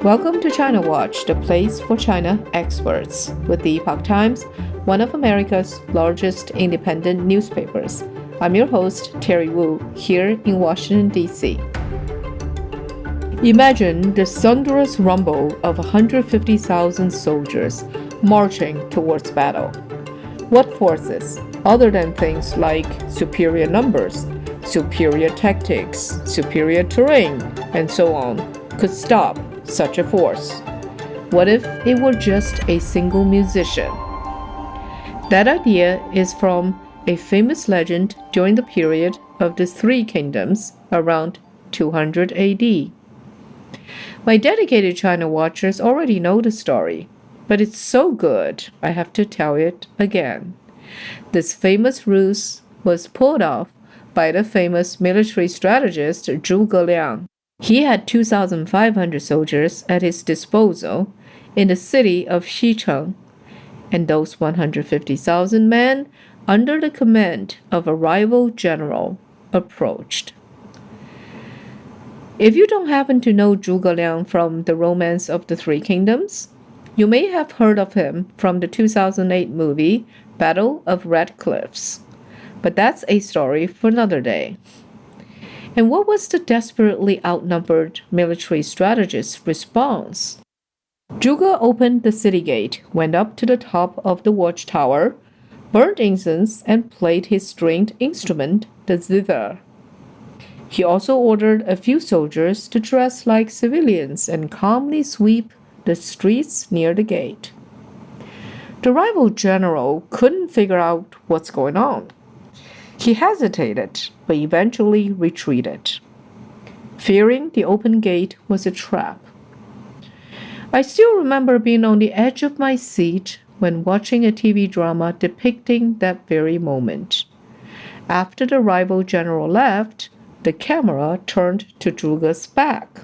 Welcome to China Watch, the place for China experts, with the Epoch Times, one of America's largest independent newspapers. I'm your host, Terry Wu, here in Washington, D.C. Imagine the thunderous rumble of 150,000 soldiers marching towards battle. What forces, other than things like superior numbers, superior tactics, superior terrain, and so on, could stop such a force? What if it were just a single musician? That idea is from a famous legend during the period of the Three Kingdoms around 200 AD. My dedicated China watchers already know the story, but it's so good I have to tell it again. This famous ruse was pulled off by the famous military strategist Zhuge Liang. He had 2,500 soldiers at his disposal in the city of Xicheng, and those 150,000 men, under the command of a rival general, approached. If you don't happen to know Zhuge Liang from the Romance of the Three Kingdoms, you may have heard of him from the 2008 movie Battle of Red Cliffs. But that's a story for another day. And what was the desperately outnumbered military strategist's response? Zhuge opened the city gate, went up to the top of the watchtower, burned incense, and played his stringed instrument, the zither. He also ordered a few soldiers to dress like civilians and calmly sweep the streets near the gate. The rival general couldn't figure out what's going on. He hesitated, but eventually retreated, fearing the open gate was a trap. I still remember being on the edge of my seat when watching a TV drama depicting that very moment. After the rival general left, the camera turned to Zhuge's back,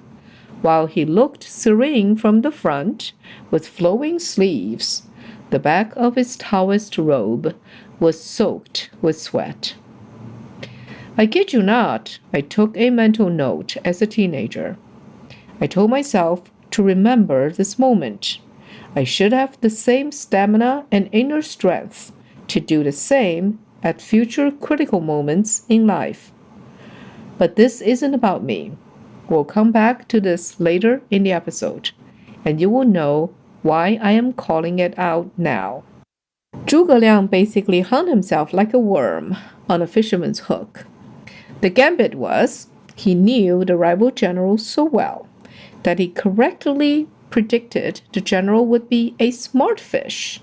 while he looked serene from the front with flowing sleeves. The back of his Taoist robe was soaked with sweat. I kid you not, I took a mental note as a teenager. I told myself to remember this moment. I should have the same stamina and inner strength to do the same at future critical moments in life. But this isn't about me. We'll come back to this later in the episode, and you will know why I am calling it out now. Zhuge Liang basically hung himself like a worm on a fisherman's hook. The gambit was, he knew the rival general so well that he correctly predicted the general would be a smart fish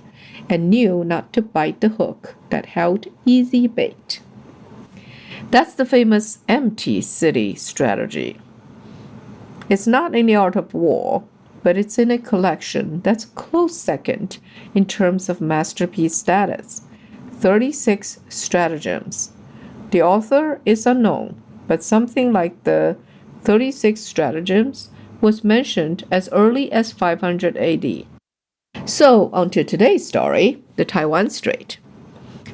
and knew not to bite the hook that held easy bait. That's the famous empty city strategy. It's not in the art of war, but it's in a collection that's a close second in terms of masterpiece status, 36 stratagems. The author is unknown, but something like the 36 stratagems was mentioned as early as 500 AD. So, on to today's story, the Taiwan Strait.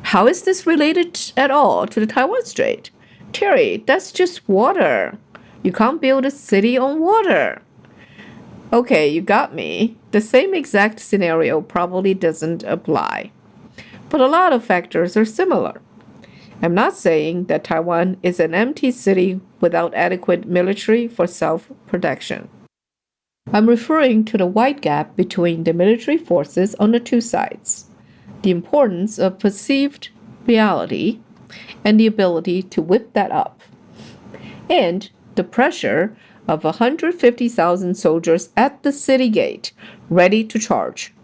How is this related at all to the Taiwan Strait? Terry, that's just water. You can't build a city on water. Okay, you got me. The same exact scenario probably doesn't apply. But a lot of factors are similar. I'm not saying that Taiwan is an empty city without adequate military for self-protection. I'm referring to the wide gap between the military forces on the two sides, the importance of perceived reality, and the ability to whip that up, and the pressure of 150,000 soldiers at the city gate, ready to charge.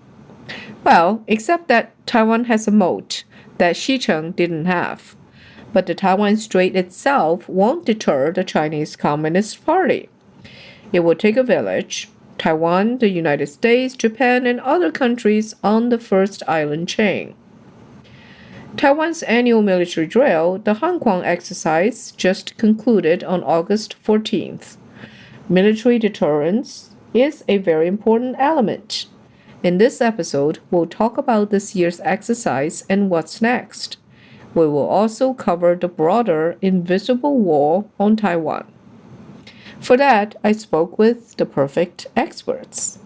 Well, except that Taiwan has a moat that Xicheng didn't have. But the Taiwan Strait itself won't deter the Chinese Communist Party. It will take a village, Taiwan, the United States, Japan, and other countries on the first island chain. Taiwan's annual military drill, the Hanquang exercise, just concluded on August 14th. Military deterrence is a very important element. In this episode, we'll talk about this year's exercise and what's next. We will also cover the broader invisible war on Taiwan. For that, I spoke with the perfect experts.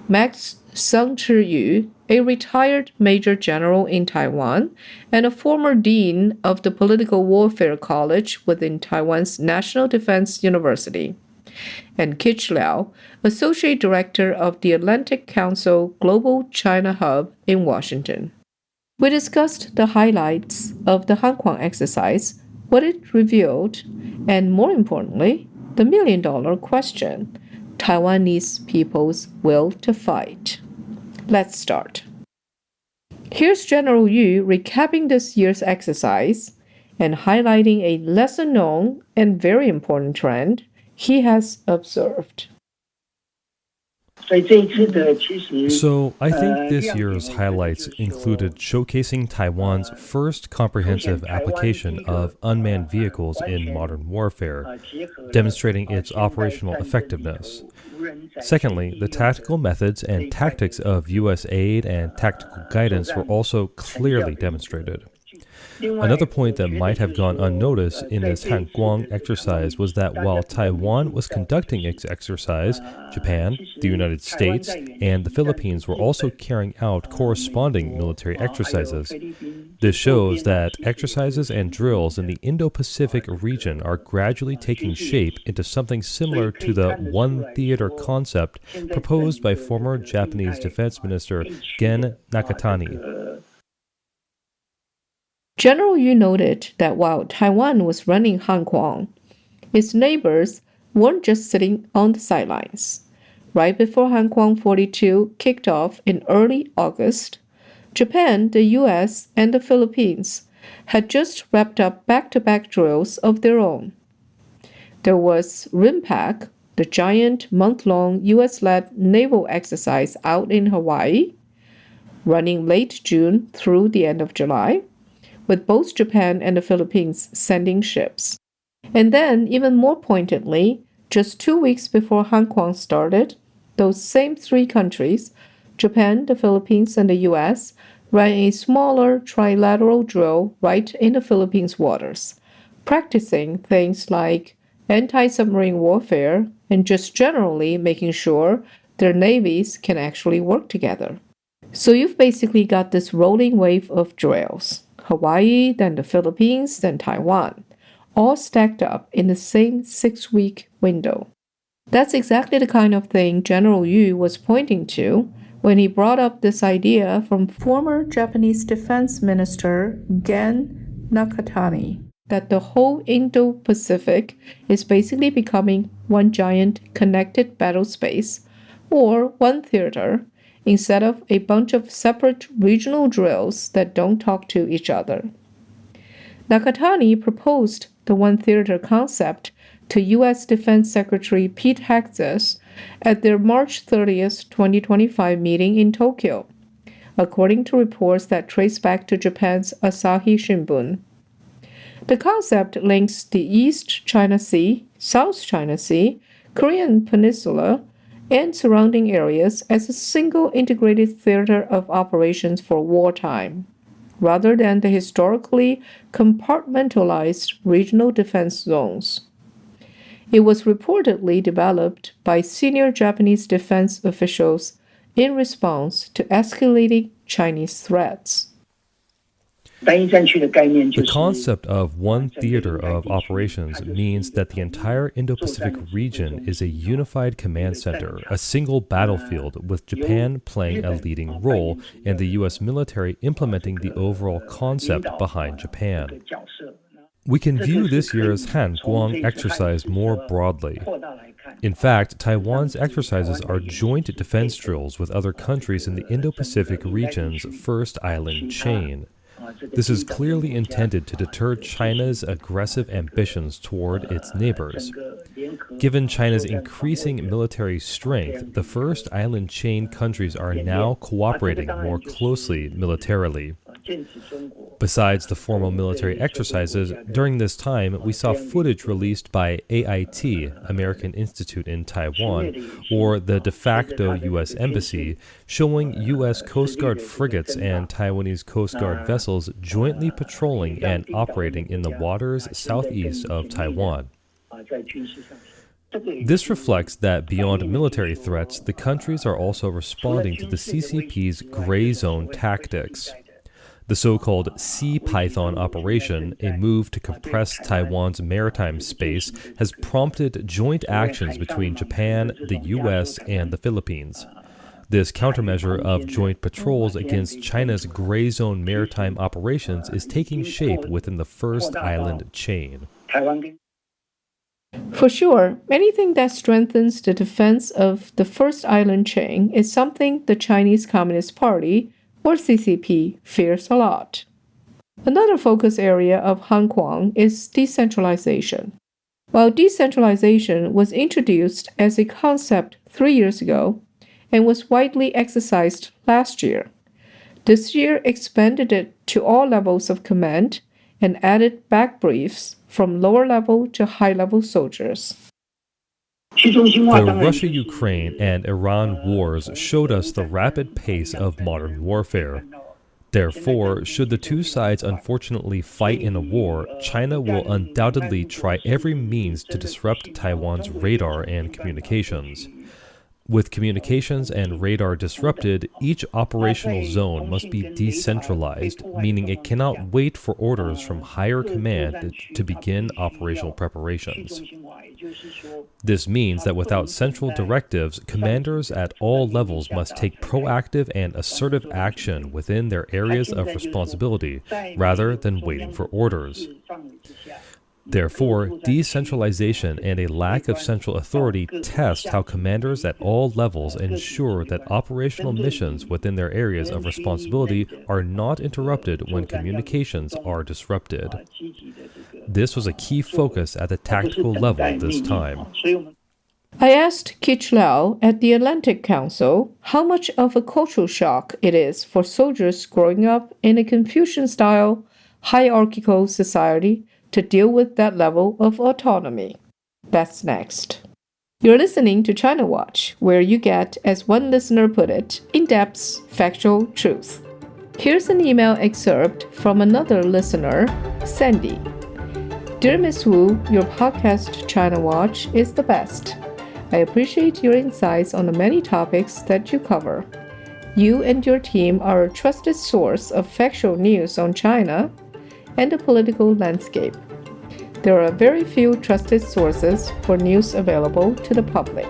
Max Sung-Chi-Yu, a retired major general in Taiwan and a former dean of the Political Warfare College within Taiwan's National Defense University, and Kich Liao, associate director of the Atlantic Council Global China Hub in Washington. We discussed the highlights of the Hankwang exercise, what it revealed, and more importantly, the million-dollar question: Taiwanese people's will to fight. Let's start. Here's General Yu recapping this year's exercise and highlighting a lesser-known and very important trend he has observed. So, I think this year's highlights included showcasing Taiwan's first comprehensive application of unmanned vehicles in modern warfare, demonstrating its operational effectiveness. Secondly, the tactical methods and tactics of U.S. aid and tactical guidance were also clearly demonstrated. Another point that might have gone unnoticed in this Hankwang exercise was that while Taiwan was conducting its exercise, Japan, the United States, and the Philippines were also carrying out corresponding military exercises. This shows that exercises and drills in the Indo-Pacific region are gradually taking shape into something similar to the one theater concept proposed by former Japanese Defense Minister Gen Nakatani. General Yu noted that while Taiwan was running Hankwang, its neighbors weren't just sitting on the sidelines. Right before Hankwang 42 kicked off in early August, Japan, the US, and the Philippines had just wrapped up back-to-back drills of their own. There was RIMPAC, the giant month-long US-led naval exercise out in Hawaii, running late June through the end of July, with both Japan and the Philippines sending ships. And then, even more pointedly, just 2 weeks before Hankwang started, those same three countries, Japan, the Philippines, and the US, ran a smaller trilateral drill right in the Philippines waters, practicing things like anti-submarine warfare and just generally making sure their navies can actually work together. So you've basically got this rolling wave of drills. Hawaii, then the Philippines, then Taiwan, all stacked up in the same 6-week window. That's exactly the kind of thing General Yu was pointing to when he brought up this idea from former Japanese Defense Minister Gen Nakatani, that the whole Indo-Pacific is basically becoming one giant connected battle space, or one theater, instead of a bunch of separate regional drills that don't talk to each other. Nakatani proposed the one theater concept to U.S. Defense Secretary Pete Hegseth at their March 30th, 2025 meeting in Tokyo, according to reports that trace back to Japan's Asahi Shimbun. The concept links the East China Sea, South China Sea, Korean Peninsula, and surrounding areas as a single integrated theater of operations for wartime, rather than the historically compartmentalized regional defense zones. It was reportedly developed by senior Japanese defense officials in response to escalating Chinese threats. The concept of one theater of operations means that the entire Indo-Pacific region is a unified command center, a single battlefield, with Japan playing a leading role and the U.S. military implementing the overall concept behind Japan. We can view this year's Hankwang exercise more broadly. In fact, Taiwan's exercises are joint defense drills with other countries in the Indo-Pacific region's first island chain. This is clearly intended to deter China's aggressive ambitions toward its neighbors. Given China's increasing military strength, the first island chain countries are now cooperating more closely militarily. Besides the formal military exercises, during this time, we saw footage released by AIT, American Institute in Taiwan, or the de facto U.S. Embassy, showing U.S. Coast Guard frigates and Taiwanese Coast Guard vessels jointly patrolling and operating in the waters southeast of Taiwan. This reflects that beyond military threats, the countries are also responding to the CCP's gray zone tactics. The so-called Sea Python operation, a move to compress Taiwan's maritime space, has prompted joint actions between Japan, the US, and the Philippines. This countermeasure of joint patrols against China's gray zone maritime operations is taking shape within the first island chain. For sure, anything that strengthens the defense of the first island chain is something the Chinese Communist Party, or CCP, fears a lot. Another focus area of Hong Kong is decentralization. While decentralization was introduced as a concept 3 years ago and was widely exercised last year, this year expanded it to all levels of command and added back briefs from lower level to high level soldiers. The Russia-Ukraine and Iran wars showed us the rapid pace of modern warfare. Therefore, should the two sides unfortunately fight in a war, China will undoubtedly try every means to disrupt Taiwan's radar and communications. With communications and radar disrupted, each operational zone must be decentralized, meaning it cannot wait for orders from higher command to begin operational preparations. This means that without central directives, commanders at all levels must take proactive and assertive action within their areas of responsibility, rather than waiting for orders. Therefore, decentralization and a lack of central authority test how commanders at all levels ensure that operational missions within their areas of responsibility are not interrupted when communications are disrupted. This was a key focus at the tactical level this time. I asked Kich Lau at the Atlantic Council how much of a cultural shock it is for soldiers growing up in a Confucian-style, hierarchical society to deal with that level of autonomy. That's next. You're listening to China Watch, where you get, as one listener put it, in-depth, factual truth. Here's an email excerpt from another listener, Sandy. Dear Ms. Wu, your podcast China Watch is the best. I appreciate your insights on the many topics that you cover. You and your team are a trusted source of factual news on China and the political landscape. There are very few trusted sources for news available to the public,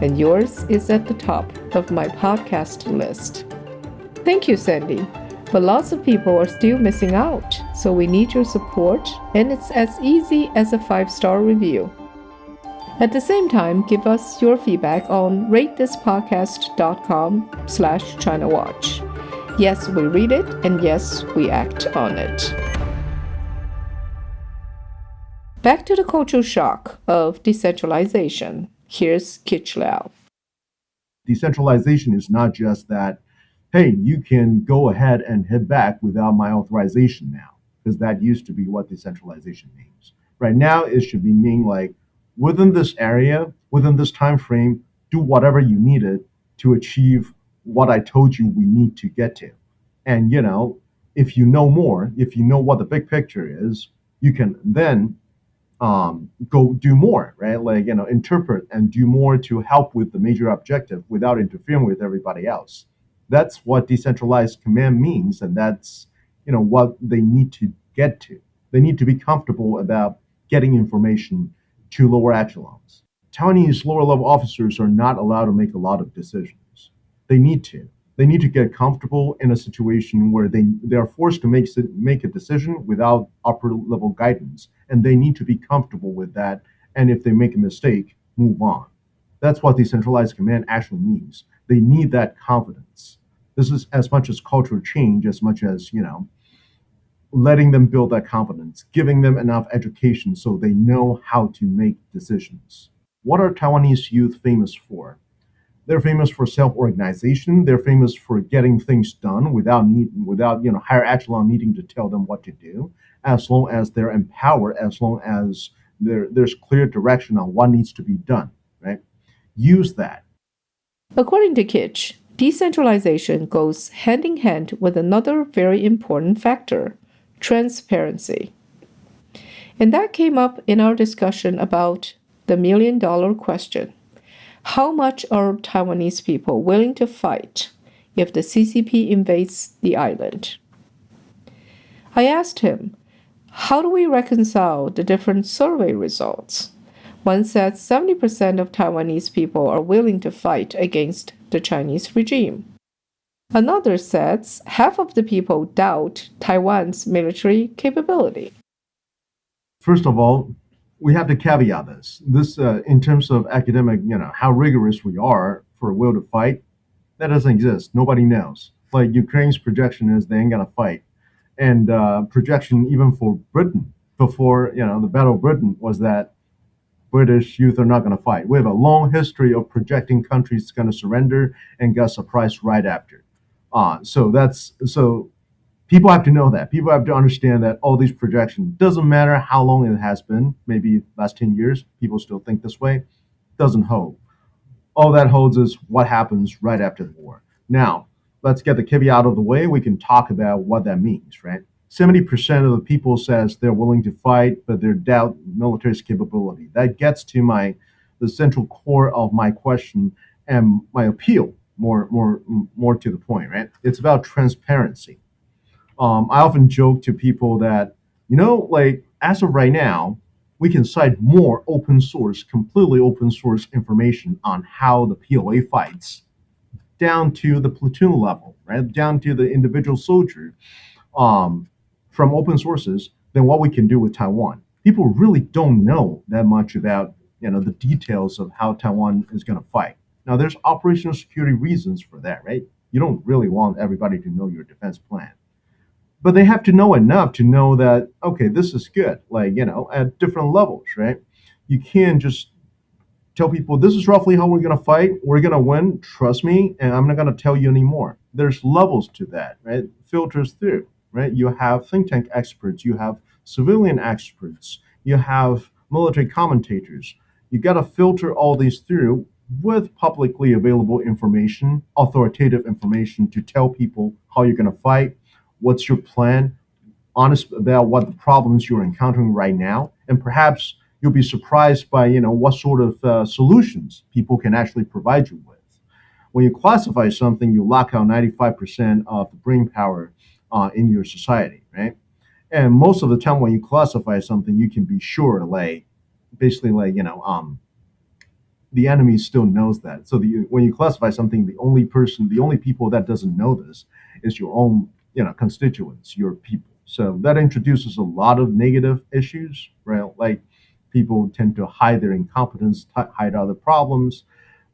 and yours is at the top of my podcast list. Thank you, Sandy, but lots of people are still missing out, so we need your support, and it's as easy as a 5-star review. At the same time, give us your feedback on ratethispodcast.com/ChinaWatch. Yes, we read it, and yes, we act on it. Back to the cultural shock of decentralization. Here's Kich Lau. Decentralization is not just that, hey, you can go ahead and head back without my authorization now, because that used to be what decentralization means. Right now, it should be mean like, within this area, within this time frame, do whatever you needed to achieve what I told you we need to get to. And, if you know more, if you know what the big picture is, you can then go do more, right? Like, interpret and do more to help with the major objective without interfering with everybody else. That's what decentralized command means. And that's, what they need to get to. They need to be comfortable about getting information to lower echelons. Taiwanese lower level officers are not allowed to make a lot of decisions. They need to. They need to get comfortable in a situation where they are forced to make a decision without upper level guidance, and they need to be comfortable with that. And if they make a mistake, move on. That's what decentralized command actually means. They need that confidence. This is as much as cultural change, as much as, letting them build that confidence, giving them enough education so they know how to make decisions. What are Taiwanese youth famous for? They're famous for self-organization. They're famous for getting things done without higher echelon needing to tell them what to do. As long as they're empowered, as long as there's clear direction on what needs to be done, right? Use that. According to Kitch, decentralization goes hand in hand with another very important factor, transparency. And that came up in our discussion about the million-dollar question. How much are Taiwanese people willing to fight if the CCP invades the island? I asked him, how do we reconcile the different survey results? One said 70% of Taiwanese people are willing to fight against the Chinese regime. Another says half of the people doubt Taiwan's military capability. First of all, we have to caveat this. This, in terms of academic, how rigorous we are for a will to fight, that doesn't exist. Nobody knows. Like Ukraine's projection is they ain't gonna fight, and projection even for Britain before the Battle of Britain was that British youth are not going to fight. We have a long history of projecting countries going to surrender and get surprised right after. So people have to know that. People have to understand that all these projections doesn't matter how long it has been. Maybe last 10 years, people still think this way. Doesn't hold. All that holds is what happens right after the war. Now, let's get the caveat out of the way. We can talk about what that means, right? 70% of the people says they're willing to fight, but they doubt military's capability. That gets to the central core of my question and my appeal. More to the point, right? It's about transparency. I often joke to people that like as of right now, we can cite more open source, completely open source information on how the PLA fights, down to the platoon level, right? Down to the individual soldier, from open sources than what we can do with Taiwan. People really don't know that much about the details of how Taiwan is going to fight. Now, there's operational security reasons for that, right? You don't really want everybody to know your defense plan, but they have to know enough to know that okay, this is good. Like at different levels, right? You can't just tell people this is roughly how we're going to fight. We're going to win. Trust me, and I'm not going to tell you anymore. There's levels to that, right? Filters through, right? You have think tank experts, you have civilian experts, you have military commentators. You got to filter all these through with publicly available information, authoritative information to tell people how you're going to fight, what's your plan, honest about what the problems you're encountering right now, and perhaps you'll be surprised by what sort of solutions people can actually provide you with. When you classify something, you lock out 95% of the brain power in your society, right? And most of the time, when you classify something, you can be sure, basically, the enemy still knows that. So when you classify something, the only people that doesn't know this is your own, constituents, your people. So that introduces a lot of negative issues, right? Like people tend to hide their incompetence, hide other problems,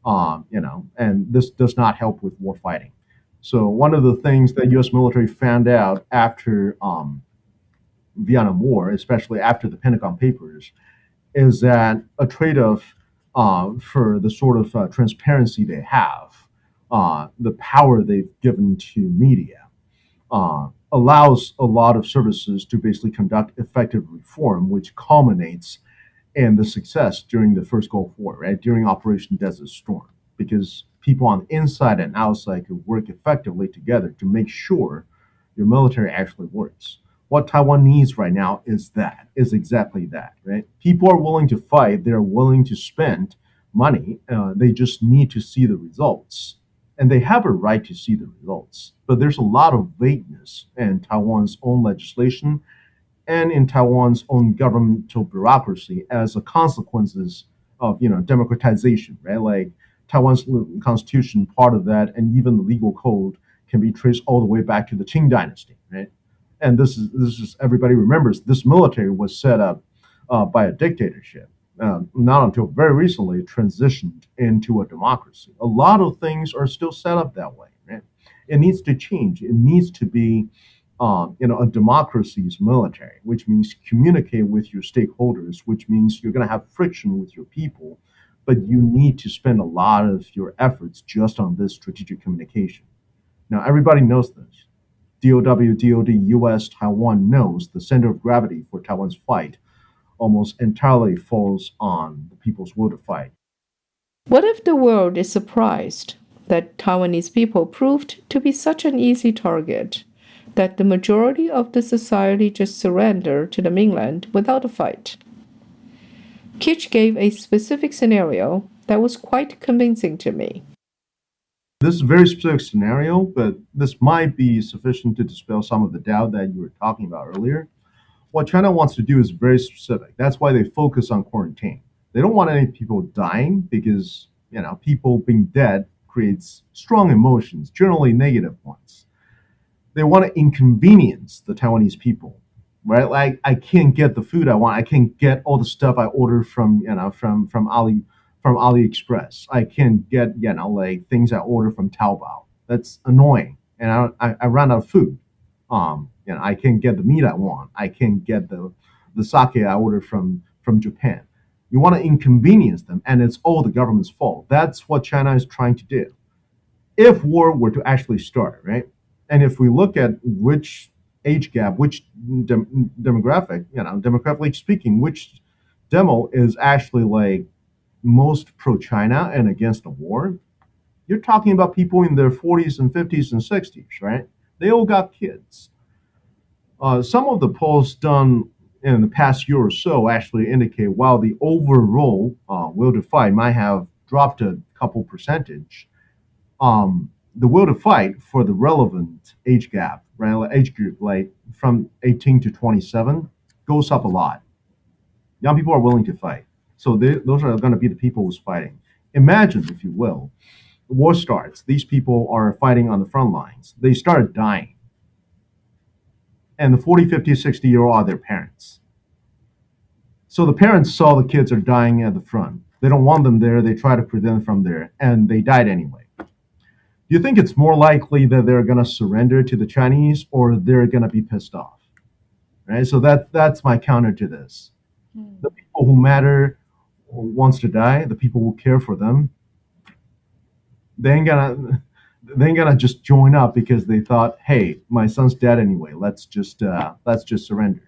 and this does not help with war fighting. So one of the things that U.S. military found out after Vietnam War, especially after the Pentagon Papers, is that a trade-off for the sort of transparency they have, the power they've given to media, allows a lot of services to basically conduct effective reform, which culminates in the success during the first Gulf War, right? During Operation Desert Storm, because people on the inside and outside could work effectively together to make sure your military actually works. What Taiwan needs right now is exactly that, right? People are willing to fight, they're willing to spend money, they just need to see the results. And they have a right to see the results. But there's a lot of vagueness in Taiwan's own legislation and in Taiwan's own governmental bureaucracy as a consequences of democratization, right? Like Taiwan's constitution, part of that, and even the legal code can be traced all the way back to the Qing dynasty, right? And this is everybody remembers this military was set up by a dictatorship. Not until very recently it transitioned into a democracy. A lot of things are still set up that way, right? It needs to change. It needs to be a democracy's military, which means communicate with your stakeholders, which means you're going to have friction with your people, but you need to spend a lot of your efforts just on this strategic communication. Now, everybody knows this. DOW, DOD, US, Taiwan knows the center of gravity for Taiwan's fight almost entirely falls on the people's will to fight. What if the world is surprised that Taiwanese people proved to be such an easy target that the majority of the society just surrendered to the mainland without a fight? Kitch gave a specific scenario that was quite convincing to me. This is a very specific scenario, but this might be sufficient to dispel some of the doubt that you were talking about earlier. What China wants to do is very specific. That's why they focus on quarantine. They don't want any people dying because, people being dead creates strong emotions, generally negative ones. They want to inconvenience the Taiwanese people, right? Like I can't get the food I want. I can't get all the stuff I ordered from AliExpress. I can't get like things I order from Taobao. That's annoying, and I ran out of food. I can't get the meat I want. I can't get the sake I ordered from Japan. You want to inconvenience them, and it's all the government's fault. That's what China is trying to do. If war were to actually start, right? And if we look at which age gap, which demographic, demographically speaking, which demo is actually like most pro-China and against the war, you're talking about people in their 40s and 50s and 60s, right? They all got kids. Some of the polls done in the past year or so actually indicate while the overall will to fight might have dropped a couple percentage, the will to fight for the relevant age gap, right, age group, like from 18 to 27, goes up a lot. Young people are willing to fight. So those are going to be the people who's fighting. Imagine, if you will, the war starts. These people are fighting on the front lines. They start dying. And the 40, 50, 60-year-old are their parents. So the parents saw the kids are dying at the front. They don't want them there. They try to prevent them from there. And they died anyway. Do you think it's more likely that they're going to surrender to the Chinese or they're going to be pissed off? Right? So that's my counter to this. The people who matter wants to die, the people who care for them, they ain't gonna just join up because they thought, hey, my son's dead anyway. Let's just surrender.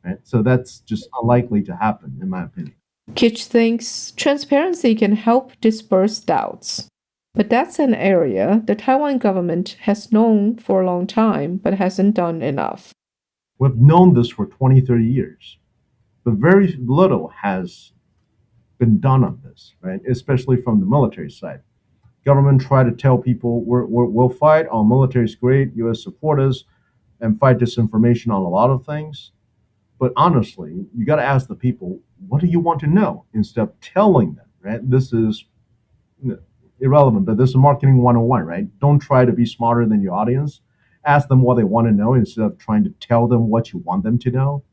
Right? So that's just unlikely to happen, in my opinion. Kitch thinks transparency can help disperse doubts. But that's an area the Taiwan government has known for a long time but hasn't done enough. We've known this for 20, 30 years, but very little has been done on this, right? Especially from the military side. Government try to tell people we'll fight, our military is great, U.S. support us, and fight disinformation on a lot of things. But honestly, you got to ask the people, what do you want to know? Instead of telling them, right? This is irrelevant, but this is marketing 101, right? Don't try to be smarter than your audience. Ask them what they want to know instead of trying to tell them what you want them to know.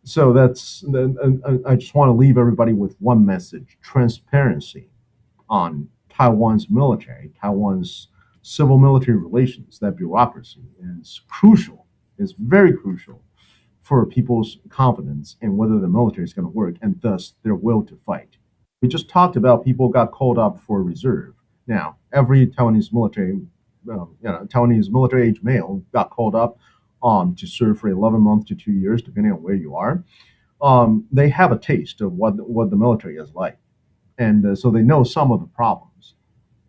So I just want to leave everybody with one message: transparency on Taiwan's military, Taiwan's civil military relations, that bureaucracy is crucial. It's very crucial for people's confidence in whether the military is going to work and thus their will to fight. We just talked about people got called up for reserve. Now, every Taiwanese military age male got called up to serve for 11 months to 2 years, depending on where you are. They have a taste of what the military is like, and so they know some of the problems.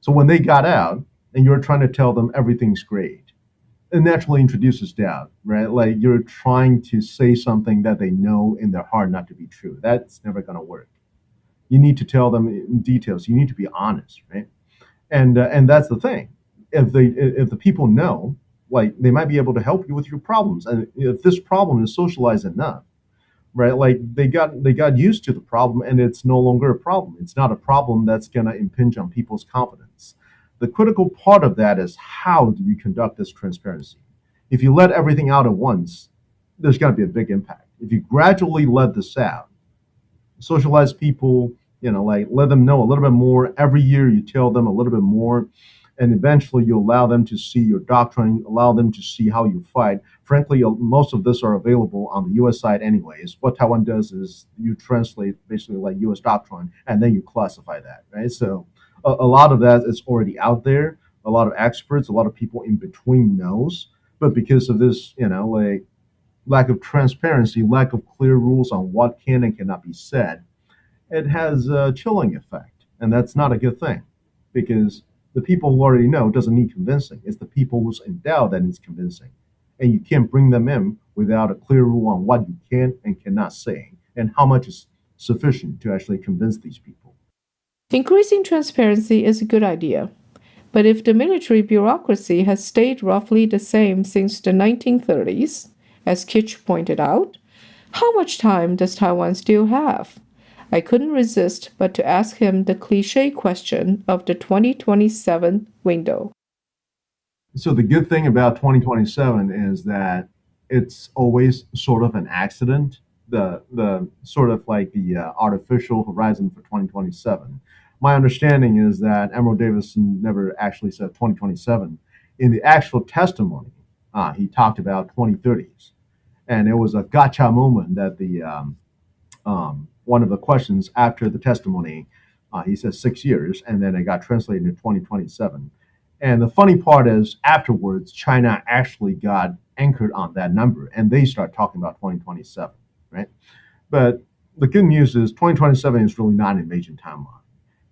So when they got out, and you're trying to tell them everything's great, it naturally introduces doubt, right? Like you're trying to say something that they know in their heart not to be true. That's never going to work. You need to tell them in details. You need to be honest, right? And that's the thing. If the people know, like they might be able to help you with your problems, and if this problem is socialized enough, right? Like they got used to the problem, and it's no longer a problem. It's not a problem that's going to impinge on people's confidence. The critical part of that is how do you conduct this transparency? If you let everything out at once, there's going to be a big impact. If you gradually let this out, socialize people, like let them know a little bit more. Every year you tell them a little bit more, and eventually you allow them to see your doctrine, allow them to see how you fight. Frankly, most of this are available on the U.S. side anyways. What Taiwan does is you translate basically like U.S. doctrine, and then you classify that, right? So a lot of that is already out there. A lot of experts, a lot of people in between knows, but because of this, like lack of transparency, lack of clear rules on what can and cannot be said, it has a chilling effect. And that's not a good thing because the people who already know doesn't need convincing. It's the people who's in doubt that needs convincing. And you can't bring them in without a clear rule on what you can and cannot say and how much is sufficient to actually convince these people. Increasing transparency is a good idea. But if the military bureaucracy has stayed roughly the same since the 1930s, as Kitch pointed out, how much time does Taiwan still have? I couldn't resist but to ask him the cliche question of the 2027 window. So the good thing about 2027 is that it's always sort of an accident. The sort of like the artificial horizon for 2027. My understanding is that Emerald Davison never actually said 2027. In the actual testimony, he talked about 2030s, and it was a gotcha moment that the one of the questions after the testimony, he says 6 years, and then it got translated into 2027. And the funny part is, afterwards, China actually got anchored on that number, and they start talking about 2027, right? But the good news is 2027 is really not an invasion timeline.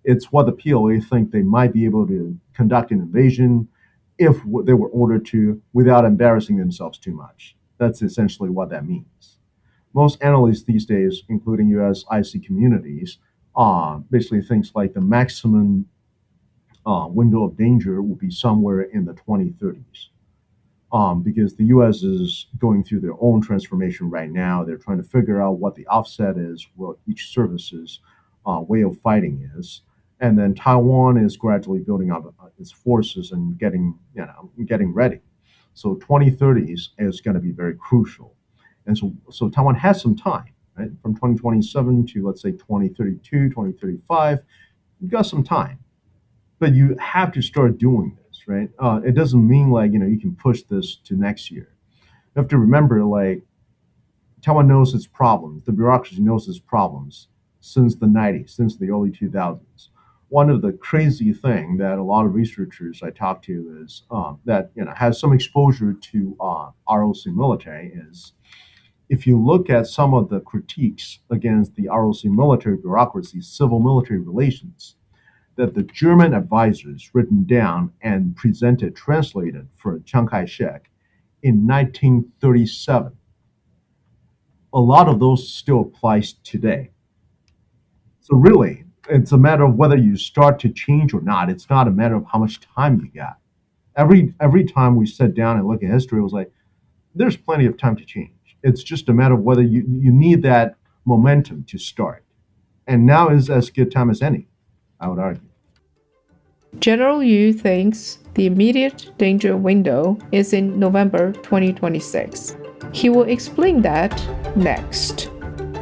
It's what the PLA think they might be able to conduct an invasion if they were ordered to without embarrassing themselves too much. That's essentially what that means. Most analysts these days, including US IC communities, basically thinks like the maximum window of danger will be somewhere in the 2030s. Because the US is going through their own transformation right now. They're trying to figure out what the offset is, what each service's way of fighting is. And then Taiwan is gradually building up its forces and getting ready. So 2030s is going to be very crucial. And so Taiwan has some time, right? From 2027 to, let's say, 2032, 2035, you've got some time. But you have to start doing this, right? It doesn't mean like, you can push this to next year. You have to remember, like, Taiwan knows its problems. The bureaucracy knows its problems since the 90s, since the early 2000s. One of the crazy thing that a lot of researchers I talk to is that has some exposure to ROC military is if you look at some of the critiques against the ROC military bureaucracy, civil military relations, that the German advisors written down and presented, translated for Chiang Kai-shek in 1937. A lot of those still applies today. So really, it's a matter of whether you start to change or not. It's not a matter of how much time you got. Every time we sit down and look at history, it was like, there's plenty of time to change. It's just a matter of whether you need that momentum to start. And now is as good time as any, I would argue. General Yu thinks the immediate danger window is in November 2026. He will explain that next.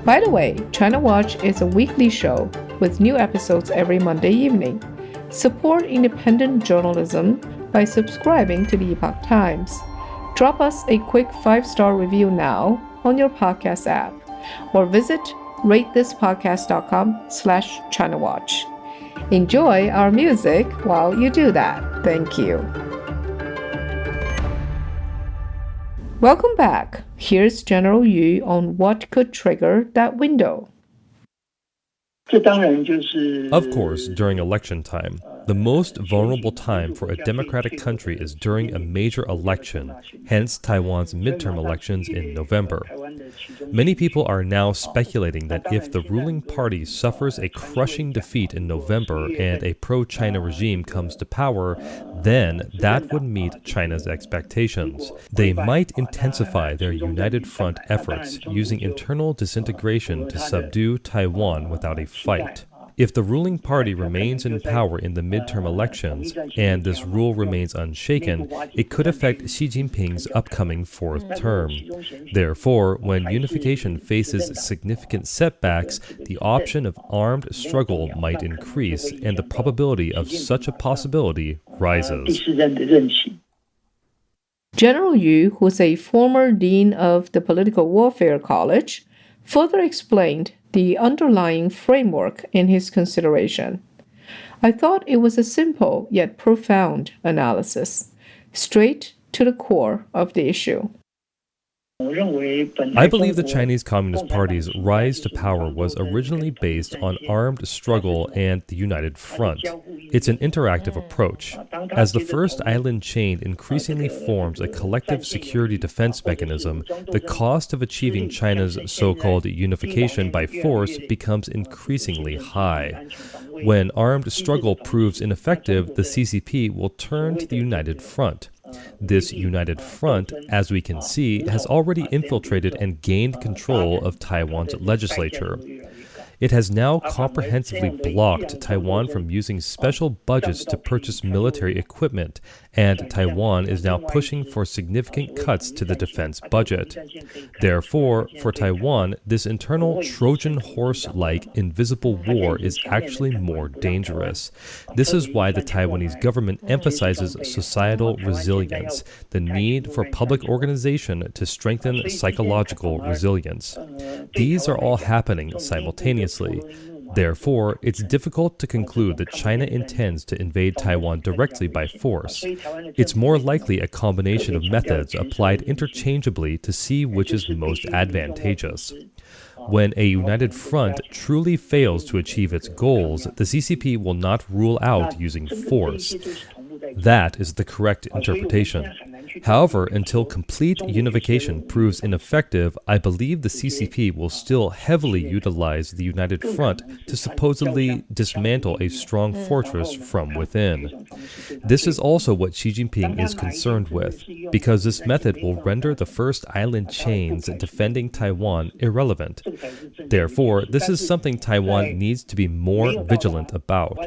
By the way, China Watch is a weekly show with new episodes every Monday evening. Support independent journalism by subscribing to the Epoch Times. Drop us a quick 5-star review now on your podcast app or visit ratethispodcast.com/ChinaWatch. Enjoy our music while you do that. Thank you. Welcome back. Here's General Yu on what could trigger that window. Of course, during election time, the most vulnerable time for a democratic country is during a major election, hence Taiwan's midterm elections in November. Many people are now speculating that if the ruling party suffers a crushing defeat in November and a pro-China regime comes to power, then that would meet China's expectations. They might intensify their united front efforts, using internal disintegration to subdue Taiwan without a fight. If the ruling party remains in power in the midterm elections, and this rule remains unshaken, it could affect Xi Jinping's upcoming fourth term. Therefore, when unification faces significant setbacks, the option of armed struggle might increase, and the probability of such a possibility rises. General Yu, who's a former dean of the Political Warfare College, further explained the underlying framework in his consideration. I thought it was a simple yet profound analysis, straight to the core of the issue. I believe the Chinese Communist Party's rise to power was originally based on armed struggle and the United Front. It's an interactive approach. As the first island chain increasingly forms a collective security defense mechanism, the cost of achieving China's so-called unification by force becomes increasingly high. When armed struggle proves ineffective, the CCP will turn to the United Front. This united front, as we can see, has already infiltrated and gained control of Taiwan's legislature. It has now comprehensively blocked Taiwan from using special budgets to purchase military equipment, and Taiwan is now pushing for significant cuts to the defense budget. Therefore, for Taiwan, this internal Trojan horse-like invisible war is actually more dangerous. This is why the Taiwanese government emphasizes societal resilience, the need for public organization to strengthen psychological resilience. These are all happening simultaneously. Therefore, it's difficult to conclude that China intends to invade Taiwan directly by force. It's more likely a combination of methods applied interchangeably to see which is most advantageous. When a united front truly fails to achieve its goals, the CCP will not rule out using force. That is the correct interpretation. However, until complete unification proves ineffective, I believe the CCP will still heavily utilize the United Front to supposedly dismantle a strong fortress from within. This is also what Xi Jinping is concerned with, because this method will render the first island chains defending Taiwan irrelevant. Therefore, this is something Taiwan needs to be more vigilant about.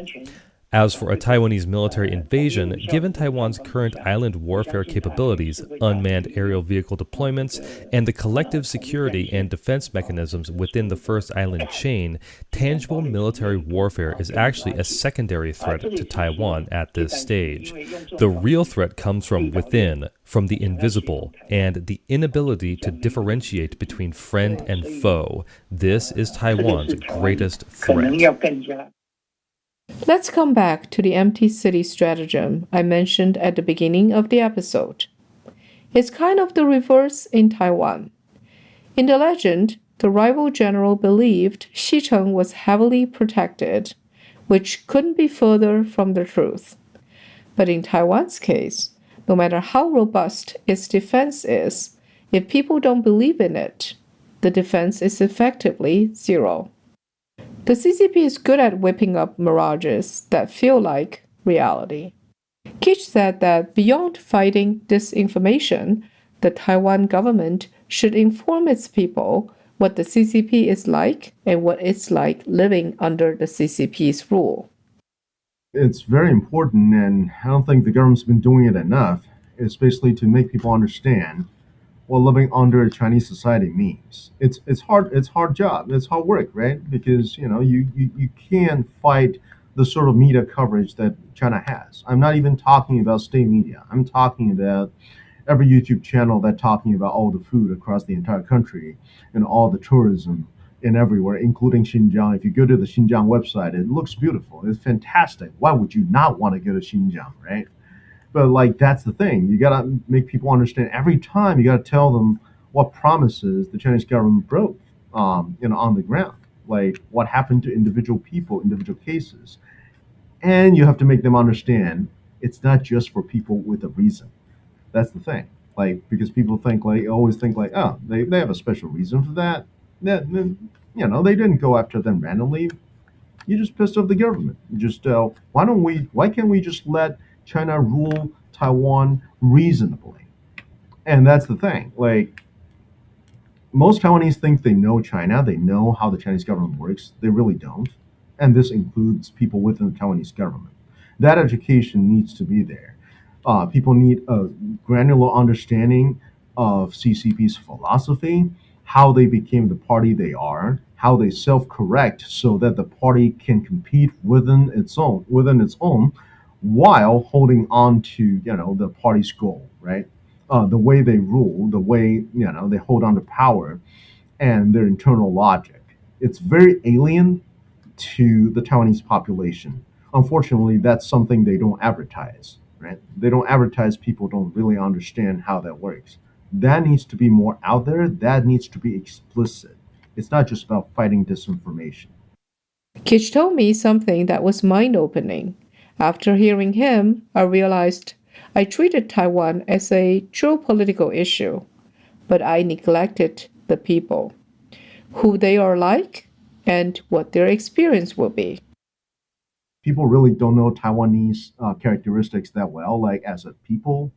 As for a Taiwanese military invasion, given Taiwan's current island warfare capabilities, unmanned aerial vehicle deployments, and the collective security and defense mechanisms within the first island chain, tangible military warfare is actually a secondary threat to Taiwan at this stage. The real threat comes from within, from the invisible, and the inability to differentiate between friend and foe. This is Taiwan's greatest threat. Let's come back to the empty city stratagem I mentioned at the beginning of the episode. It's kind of the reverse in Taiwan. In the legend, the rival general believed Xicheng was heavily protected, which couldn't be further from the truth. But in Taiwan's case, no matter how robust its defense is, if people don't believe in it, the defense is effectively zero. The CCP is good at whipping up mirages that feel like reality. Kitch said that beyond fighting disinformation, the Taiwan government should inform its people what the CCP is like and what it's like living under the CCP's rule. It's very important, and I don't think the government's been doing it enough, especially to make people understand what living under a Chinese society means. It's hard. It's hard job. It's hard work, right? Because you can't fight the sort of media coverage that China has. I'm not even talking about state media. I'm talking about every YouTube channel that's talking about all the food across the entire country and all the tourism and everywhere, including Xinjiang. If you go to the Xinjiang website, it looks beautiful. It's fantastic. Why would you not want to go to Xinjiang, right? But that's the thing. You gotta make people understand. Every time you gotta tell them what promises the Chinese government broke, on the ground. Like what happened to individual people, individual cases, and you have to make them understand it's not just for people with a reason. That's the thing. Because people always think oh, they have a special reason for that. They didn't go after them randomly. You just pissed off the government. Why can't we just let China rule Taiwan reasonably? And that's the thing. Most Taiwanese think they know China, they know how the Chinese government works. They really don't. And this includes people within the Taiwanese government. That education needs to be there. People need a granular understanding of CCP's philosophy, how they became the party they are, how they self-correct so that the party can compete within its own, while holding on to the party's goal, right? The way they rule, the way they hold on to power, and their internal logic. It's very alien to the Taiwanese population. Unfortunately, that's something they don't advertise, right? They don't advertise. People don't really understand how that works. That needs to be more out there. That needs to be explicit. It's not just about fighting disinformation. Kitch told me something that was mind opening. After hearing him, I realized I treated Taiwan as a geopolitical issue, but I neglected the people, who they are like, and what their experience will be. People really don't know Taiwanese characteristics that well, like as a people.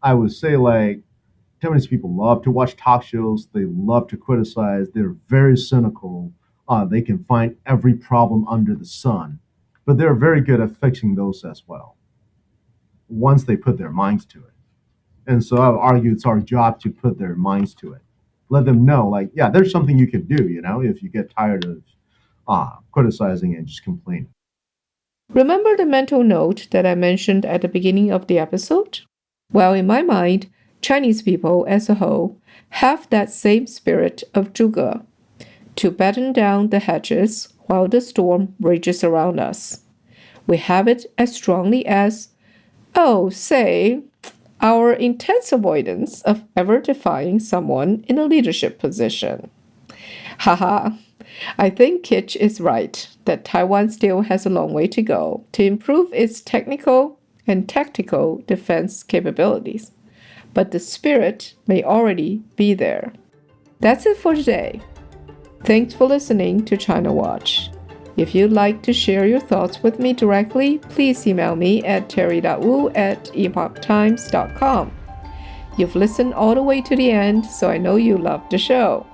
I would say, like, Taiwanese people love to watch talk shows, they love to criticize, they're very cynical. They can find every problem under the sun, but they're very good at fixing those as well once they put their minds to it. And so I would argue it's our job to put their minds to it. Let them know, like, yeah, there's something you can do, if you get tired of criticizing and just complaining. Remember the mental note that I mentioned at the beginning of the episode? Well, in my mind, Chinese people as a whole have that same spirit of zhuge, to batten down the hatches while the storm rages around us. We have it as strongly as, oh, say, our intense avoidance of ever defying someone in a leadership position. Haha, I think Kitch is right that Taiwan still has a long way to go to improve its technical and tactical defense capabilities, but the spirit may already be there. That's it for today. Thanks for listening to China Watch. If you'd like to share your thoughts with me directly, please email me at terry.wu@epochtimes.com. You've listened all the way to the end, so I know you love the show.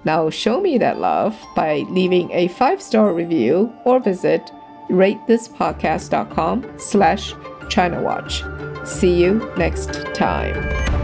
Now show me that love by leaving a 5-star review or visit ratethispodcast.com/ChinaWatch. See you next time.